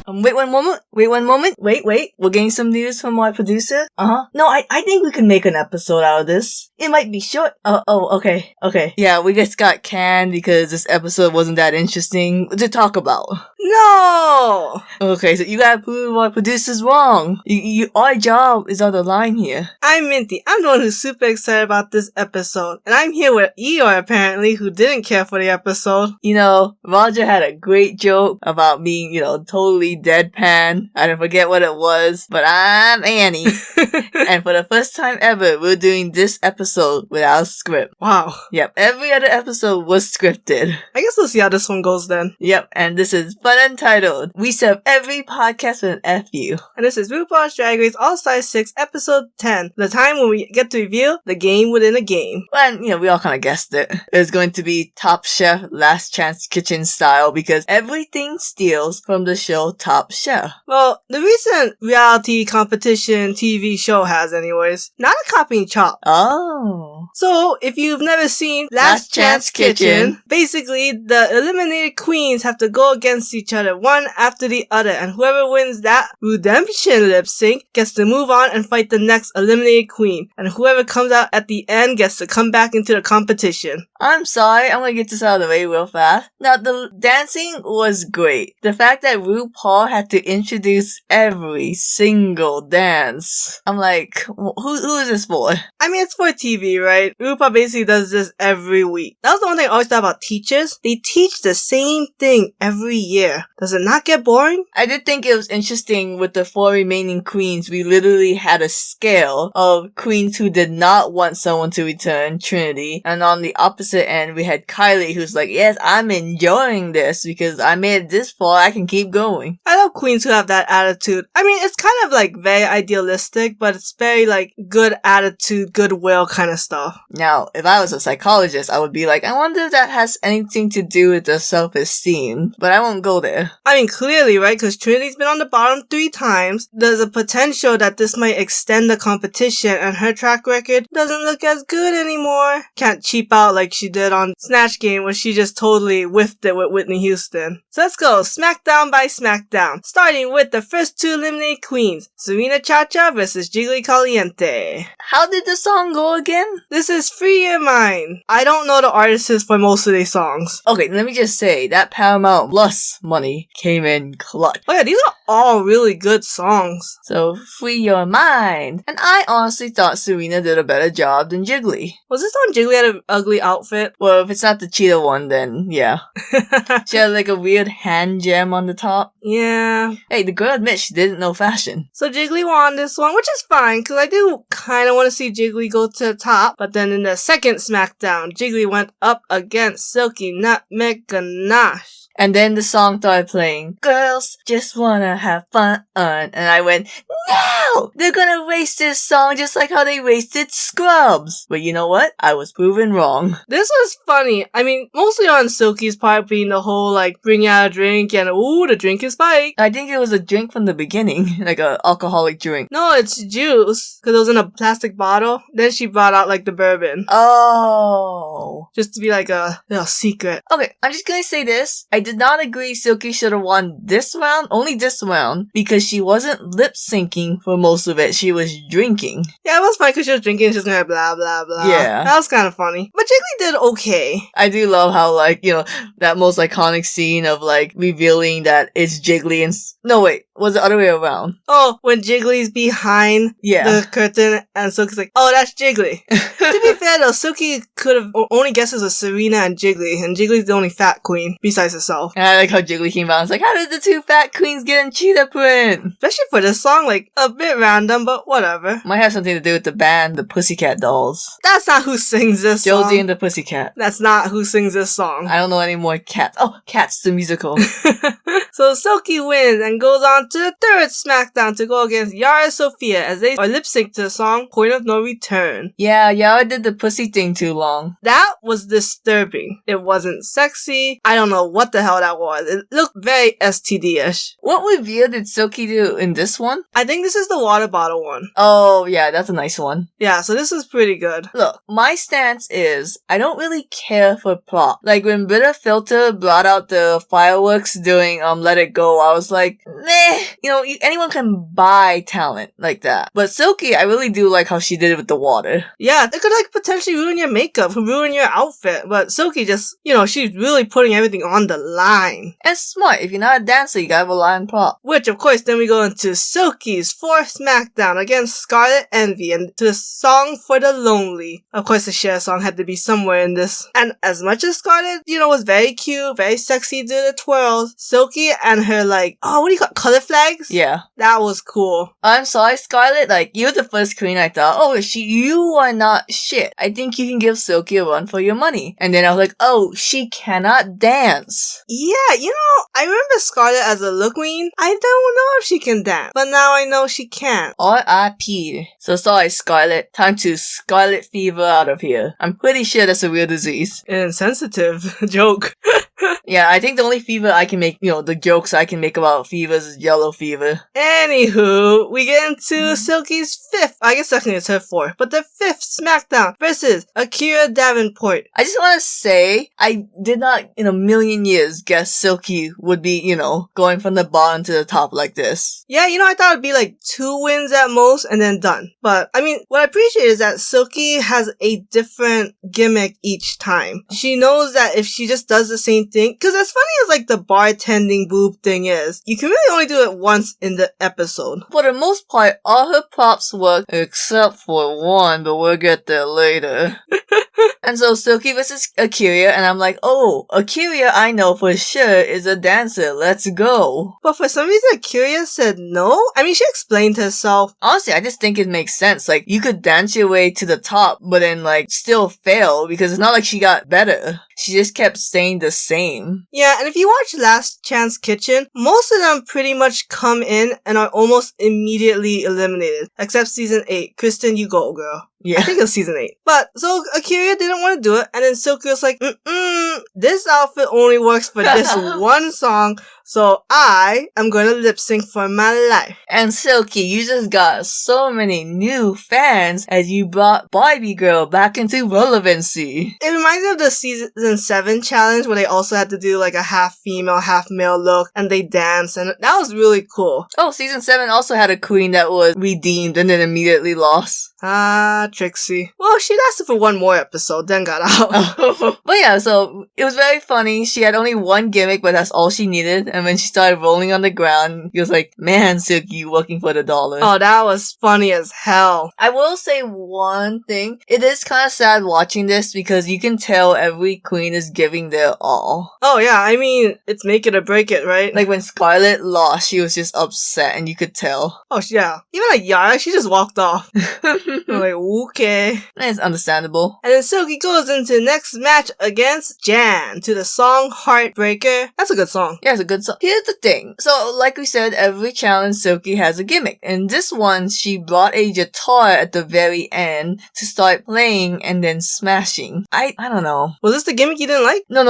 Wait one moment. Wait. We're getting some news from our producer. No, I think we can make an episode out of this. It might be short. Okay. Yeah, we just got canned because this episode wasn't that interesting to talk about. No! Okay, so you gotta prove our producer's wrong. Our job is on the line here. I'm Minty. I'm the one who's super excited about this episode. And I'm here with Eeyore, apparently, who didn't care for the episode. You know, Roger had a great joke about being, totally deadpan. I don't forget what it was, but I'm Annie. And for the first time ever, we're doing this episode without script. Wow. Yep, every other episode was scripted. I guess we'll see how this one goes then. Yep, and this is FunUntitled. We serve every podcast with an FU. And this is RuPaul's Drag Race All-Star 6, Episode 10. The time when we get to reveal the game within a game. And, we all kind of guessed it. It was going to be Top Chef, Last Chance Kitchen style because everything steals from the show Top Chef. Well, the recent reality competition TV show has anyways. Not a copying chop. Oh. So, if you've never seen Last Chance Kitchen, basically the eliminated queens have to go against each other one after the other, and whoever wins that Rudemption lip sync gets to move on and fight the next eliminated queen, and whoever comes out at the end gets to come back into the competition. I'm sorry, I'm gonna get this out of the way real fast. Now, the dancing was great. The fact that RuPaul had to introduce every single dance. I'm like, who is this for? I mean, it's for TV, right? RuPaul basically does this every week. That was the one thing I always thought about teachers. They teach the same thing every year. Does it not get boring? I did think it was interesting with the 4 remaining queens. We literally had a scale of queens who did not want someone to return, Trinity, and on the opposite end we had Kylie, who's like, yes, I'm enjoying this because I made it this far, I can keep going. I love queens who have that attitude. I mean, it's kind of like very idealistic, but it's very like good attitude, goodwill kind of stuff. Now, if I was a psychologist, I would be like, I wonder if that has anything to do with their self-esteem, but I won't go there. I mean, clearly, right? Because Trinity's been on the bottom 3 times. There's a potential that this might extend the competition, and her track record doesn't look as good anymore. Can't cheap out like she did on Snatch Game, where she just totally whiffed it with Whitney Houston. So let's go SmackDown by SmackDown, starting with the first 2 eliminated queens, Serena Chacha versus Jiggly Caliente. How did the song go again? This is Free Your Mind. I don't know the artists for most of these songs. Okay, let me just say, that Paramount Plus money came in clutch. Oh yeah, these are all really good songs. So, Free Your Mind. And I honestly thought Serena did a better job than Jiggly. Was this one Jiggly had an ugly outfit? Well, if it's not the cheetah one, then yeah. She had like a weird hand gem on the top. Yeah. Hey, the girl admits she didn't know fashion. So Jiggly won this one, which is fine, because I do kind of want to see Jiggly go to the top. But then in the second SmackDown, Jiggly went up against Silky Nutmeg Ganache. And then the song started playing, Girls Just Wanna Have Fun. And I went, no! They're gonna waste this song just like how they wasted Scrubs. But you know what? I was proven wrong. This was funny. I mean, mostly on Silky's part being the whole, like, bring out a drink and, ooh, the drink is spiked. I think it was a drink from the beginning. Like a alcoholic drink. No, it's juice. Because it was in a plastic bottle. Then she brought out, like, the bourbon. Oh. Just to be like a little secret. Okay, I'm just gonna say this. I did not agree Silky should have won this round, only this round, because she wasn't lip-syncing for most of it. She was drinking. Yeah, it was fine because she was drinking and she was gonna blah, blah, blah. Yeah. That was kind of funny. But Jiggly did okay. I do love how, like, that most iconic scene of, like, revealing that it's Jiggly and... No, wait. Was the other way around? Oh, when Jiggly's behind the curtain and Silky's like, oh, that's Jiggly. To be fair though, Silky could have only guesses with Serena and Jiggly, and Jiggly's the only fat queen besides herself. And I like how Jiggly came out and was like, how did the 2 fat queens get in cheetah print? Especially for this song, like, a bit random, but whatever. Might have something to do with the band, the Pussycat Dolls. That's not who sings this song. Josie and the Pussycat. That's not who sings this song. I don't know any more Cats. Oh, Cats, the musical. So Silky wins and goes on to the third SmackDown to go against Yara Sophia as they are lip sync to the song Point of No Return. Yeah, Yara did the pussy thing too long. That was disturbing. It wasn't sexy. I don't know what the hell that was. It looked very STD-ish. What reveal did Silky do in this one? I think this is the water bottle one. Oh, yeah, that's a nice one. Yeah, so this is pretty good. Look, my stance is, I don't really care for prop. Like, when Bitter Filter brought out the fireworks during Let It Go, I was like, meh. You know, anyone can buy talent like that. But Silky, I really do like how she did it with the water. Yeah, it could like potentially ruin your makeup, ruin your outfit. But Silky just, you know, she's really putting everything on the line. And smart. If you're not a dancer, you gotta rely on prop. Which, of course, then we go into Silky's fourth SmackDown against Scarlet Envy and to the song For the Lonely. Of course, the Cher song had to be somewhere in this. And as much as Scarlet, you know, was very cute, very sexy, did the twirls, Silky and her like, oh, what do you call it? Color flags? Yeah. That was cool. I'm sorry, Scarlet. Like, you're the first queen I thought, oh, you are not shit. I think you can give Silky a run for your money. And then I was like, oh, she cannot dance. Yeah, you know, I remember Scarlet as a look queen. I don't know if she can dance, but now I know she can. R.I.P. So sorry, Scarlet. Time to Scarlet Fever out of here. I'm pretty sure that's a real disease. Insensitive joke. Yeah, I think the only fever I can make, you know, the jokes I can make about fevers is yellow fever. Anywho, we get into Silky's fifth, I guess technically it's her fourth, but the fifth SmackDown versus Akira Davenport. I just want to say, I did not in a million years guess Silky would be, you know, going from the bottom to the top like this. Yeah, you know, I thought it'd be like 2 wins at most and then done. But, I mean, what I appreciate is that Silky has a different gimmick each time. She knows that if she just does the same thing, because as funny as like the bartending boob thing is, you can really only do it once in the episode. For the most part, all her props work except for one, but we'll get there later. And so Silky versus Akira, and I'm like, oh, Akira I know for sure is a dancer, let's go. But for some reason Akira said no? I mean, she explained herself. Honestly, I just think it makes sense. Like, you could dance your way to the top, but then like, still fail, because it's not like she got better. She just kept staying the same. Yeah, and if you watch Last Chance Kitchen, most of them pretty much come in and are almost immediately eliminated. Except season 8. Kristen, you go, girl. Yeah. I think it was season 8. But, so Akira didn't want to do it, and then Silky was like, this outfit only works for this one song, so I am gonna lip sync for my life. And Silky, you just got so many new fans as you brought Barbie Girl back into relevancy. It reminds me of the season 7 challenge where they also had to do like a half female, half male look, and they dance, and that was really cool. Oh, season 7 also had a queen that was redeemed and then immediately lost. Ah, Trixie. Well, she lasted for one more episode, then got out. But yeah, so it was very funny. She had only one gimmick, but that's all she needed. And when she started rolling on the ground, he was like, man, Silky, you working for the dollar. Oh, that was funny as hell. I will say one thing. It is kind of sad watching this because you can tell every queen is giving their all. Oh yeah, I mean, it's make it or break it, right? Like when Scarlet lost, she was just upset and you could tell. Oh yeah. Even like Yara, she just walked off. I'm like, okay. It's understandable. And then Silky goes into the next match against Jan to the song Heartbreaker. That's a good song. Yeah, it's a good song. Here's the thing. So, like we said, every challenge Silky has a gimmick. In this one, she brought a guitar at the very end to start playing and then smashing. I don't know. Was this the gimmick you didn't like? No.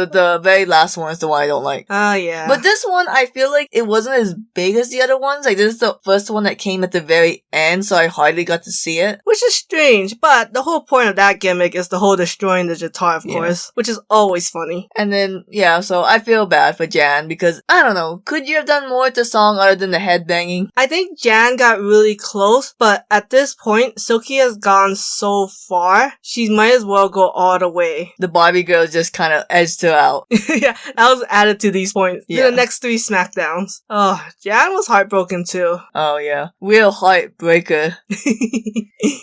The very last one is the one I don't like. Ah, yeah. But this one, I feel like it wasn't as big as the other ones. Like, this is the first one that came at the very end, so I hardly got to see it. Which is strange, but the whole point of that gimmick is the whole destroying the guitar, of course, which is always funny. And then, yeah, so I feel bad for Jan because, I don't know, could you have done more with the song other than the headbanging? I think Jan got really close, but at this point, Silky has gone so far, she might as well go all the way. The Barbie girl just kind of edged her out. Yeah, that was added to these points. Yeah. The next 3 SmackDowns. Oh, Jan was heartbroken too. Oh yeah. Real heartbreaker.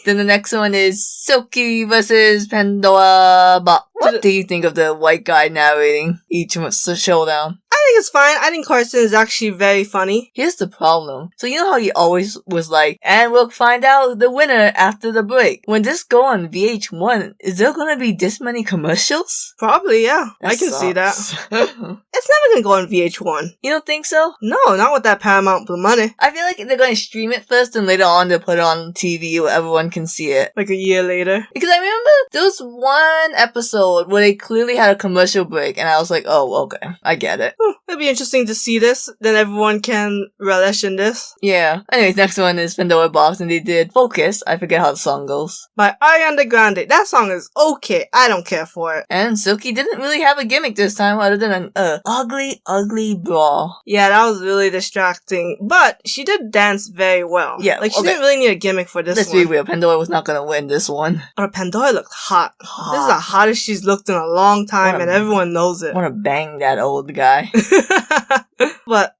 Then the next one is Silky versus Pandora. But What do you think of the white guy narrating each showdown? I think it's fine. I think Carson is actually very funny. Here's the problem. So you know how he always was like, and we'll find out the winner after the break. When this go on VH1, is there gonna be this many commercials? Probably, yeah. That I can sucks. see that. It's never gonna go on VH1. You don't think so? No, not with that Paramount Blue money. I feel like they're gonna stream it first and later on they'll put it on TV where everyone can see it. Like a year later. Because I remember there was one episode where they clearly had a commercial break and I was like, oh, okay. I get it. It'd be interesting to see this. Then everyone can relish in this. Yeah. Anyways, next one is Pandora Box and they did Focus. I forget how the song goes. By Ariana Grande. That song is okay. I don't care for it. And Silky didn't really have a gimmick this time other than an ugly bra. Yeah, that was really distracting. But she did dance very well. Yeah. Like, she didn't really need a gimmick for this Let's one. be real. Pandora was not gonna win this one. Or Pandora looked hot. This is the hottest she's looked in a long time and everyone knows it. I wanna bang that old guy. But,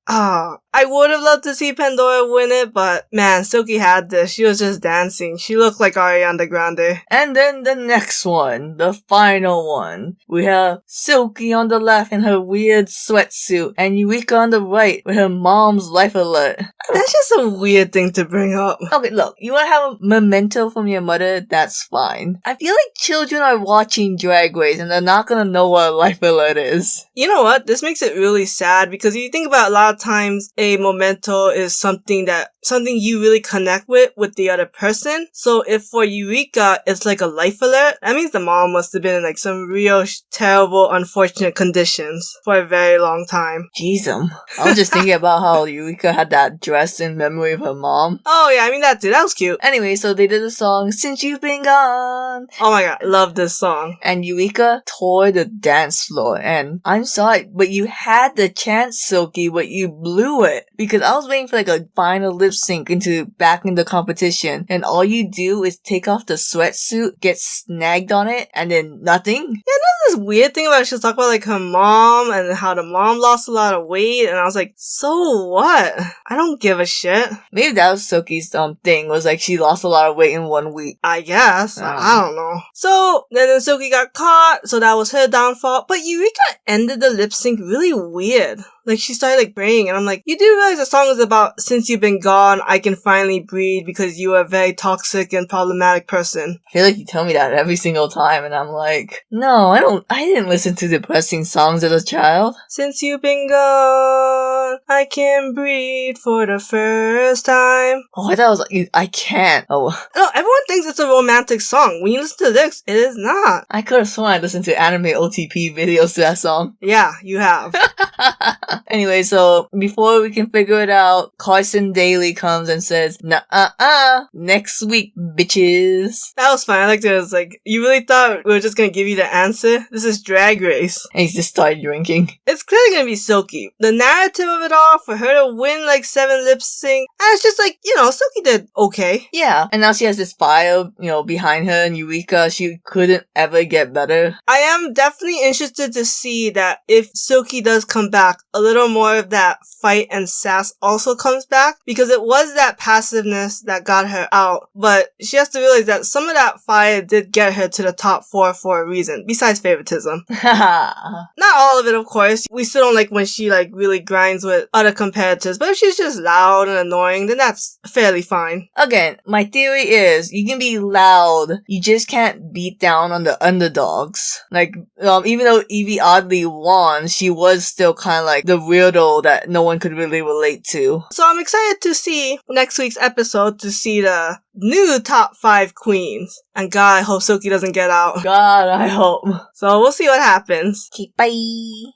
I would have loved to see Pandora win it, but man, Silky had this. She was just dancing. She looked like Ariana Grande. And then the next one, the final one, we have Silky on the left in her weird sweatsuit, and Eureka on the right with her mom's life alert. That's just a weird thing to bring up. Okay, look, you wanna have a memento from your mother? That's fine. I feel like children are watching Drag Race and they're not gonna know what a life alert is. You know what? This makes it really sad because you think about a lot of times a memento is something you really connect with the other person. So if for Eureka it's like a life alert, that means the mom must have been in like some real terrible, unfortunate conditions for a very long time. Jeez, I was just thinking about how Eureka had that dress in memory of her mom. Oh yeah, I mean that too. That was cute. Anyway, so they did the song Since You've Been Gone. Oh my god, love this song. And Eureka tore the dance floor. And I'm sorry, but you had the chance, Silky, but you blew it. Because I was waiting for like a final lip sync back in the competition. And all you do is take off the sweatsuit, get snagged on it, and then nothing. Yeah, there's this weird thing about she was talking about like her mom and how the mom lost a lot of weight. And I was like, so what? I don't give a shit. Maybe that was Silky's thing, was like she lost a lot of weight in 1 week. I guess. I don't know. So, then Silky got caught, so that was her downfall. But Eureka ended the lip sync really weird. Like, she started like praying, and I'm like, you do realize the song is about, since you've been gone, I can finally breathe because you are a very toxic and problematic person. I feel like you tell me that every single time, and I'm like, no, I didn't listen to depressing songs as a child. Since you've been gone, I can breathe for the first time. Oh, I thought it was like, I can't. Oh. No, everyone thinks it's a romantic song. When you listen to the lyrics, it is not. I could have sworn I listened to anime OTP videos to that song. Yeah, you have. Anyway, so before we can figure it out, Carson Daly comes and says, next week, bitches. That was fun. I liked it. It was like, you really thought we were just gonna give you the answer? This is Drag Race. And he just started drinking. It's clearly gonna be Silky. The narrative of it all, for her to win like 7 lip sync, and it's just like, Silky did okay. Yeah, and now she has this fire, behind her, and Eureka, she couldn't ever get better. I am definitely interested to see that if Silky does come back, a little more of that fight and sass also comes back, because it was that passiveness that got her out, but she has to realize that some of that fire did get her to the top 4 for a reason, besides favoritism. Not all of it, of course. We still don't like when she really grinds with other competitors, but if she's just loud and annoying, then that's fairly fine. Again, my theory is you can be loud, you just can't beat down on the underdogs. Even though Evie Oddly won, she was still kind of like the weirdo that no one could really relate to. So I'm excited to see next week's episode to see the new top 5 queens. And God, I hope Silky doesn't get out. God, I hope. So we'll see what happens. Okay, bye.